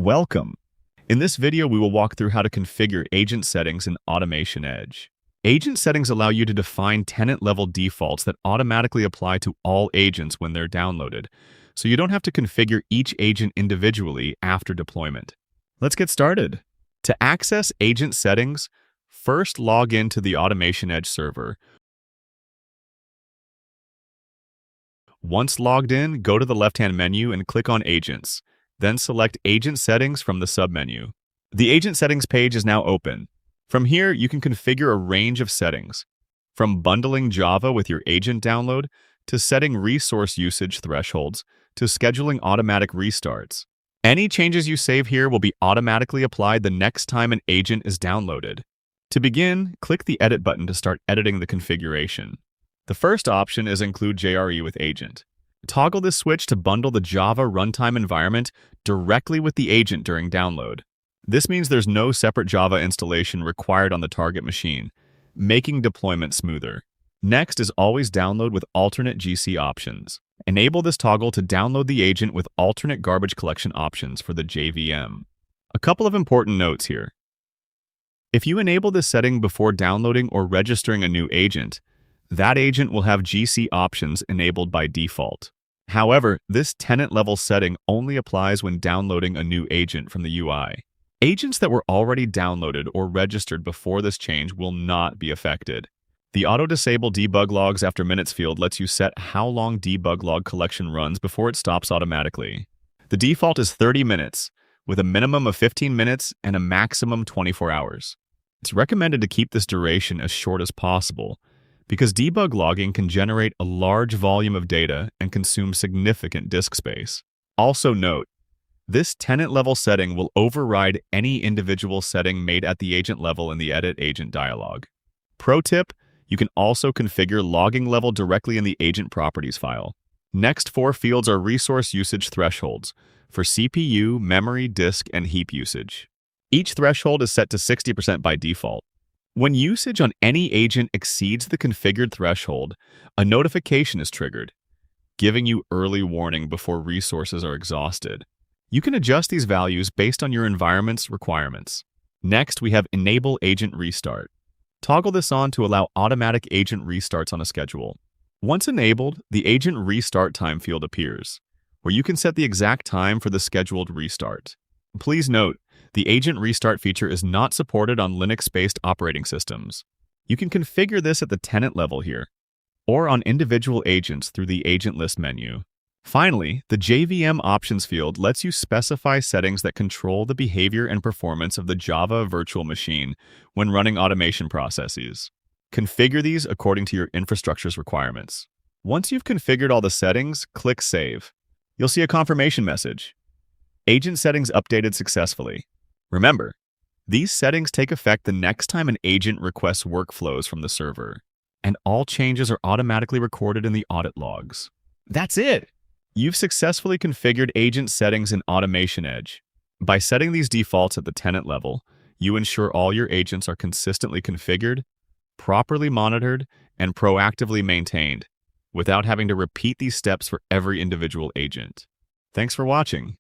Welcome! In this video, we will walk through how to configure agent settings in AutomationEdge. Agent settings allow you to define tenant-level defaults that automatically apply to all agents when they're downloaded, so you don't have to configure each agent individually after deployment. Let's get started. To access agent settings, first log into the AutomationEdge server. Once logged in, go to the left-hand menu and click on Agents. Then select Agent Settings from the submenu. The Agent Settings page is now open. From here, you can configure a range of settings, from bundling Java with your agent download, to setting resource usage thresholds, to scheduling automatic restarts. Any changes you save here will be automatically applied the next time an agent is downloaded. To begin, click the Edit button to start editing the configuration. The first option is Include JRE with Agent. Toggle this switch to bundle the Java Runtime Environment directly with the agent during download. This means there's no separate Java installation required on the target machine, making deployment smoother. Next is Always Download with alternate GC options. Enable this toggle to download the agent with alternate garbage collection options for the JVM. A couple of important notes here. If you enable this setting before downloading or registering a new agent, that agent will have GC options enabled by default. However, this tenant-level setting only applies when downloading a new agent from the UI. Agents that were already downloaded or registered before this change will not be affected. The Auto-Disable Debug Logs After Minutes field lets you set how long debug log collection runs before it stops automatically. The default is 30 minutes, with a minimum of 15 minutes and a maximum 24 hours. It's recommended to keep this duration as short as possible, because debug logging can generate a large volume of data and consume significant disk space. Also note, this tenant-level setting will override any individual setting made at the agent level in the Edit Agent dialog. Pro tip, you can also configure logging level directly in the agent properties file. Next 4 fields are resource usage thresholds for CPU, memory, disk, and heap usage. Each threshold is set to 60% by default. When usage on any agent exceeds the configured threshold, a notification is triggered, giving you early warning before resources are exhausted. You can adjust these values based on your environment's requirements. Next, we have Enable Agent Restart. Toggle this on to allow automatic agent restarts on a schedule. Once enabled, the Agent Restart Time field appears, where you can set the exact time for the scheduled restart. Please note, the Agent Restart feature is not supported on Linux-based operating systems. You can configure this at the tenant level here, or on individual agents through the Agent List menu. Finally, the JVM Options field lets you specify settings that control the behavior and performance of the Java virtual machine when running automation processes. Configure these according to your infrastructure's requirements. Once you've configured all the settings, click Save. You'll see a confirmation message. Agent settings updated successfully. Remember, these settings take effect the next time an agent requests workflows from the server, and all changes are automatically recorded in the audit logs. That's it! You've successfully configured agent settings in AutomationEdge. By setting these defaults at the tenant level, you ensure all your agents are consistently configured, properly monitored, and proactively maintained, without having to repeat these steps for every individual agent. Thanks for watching.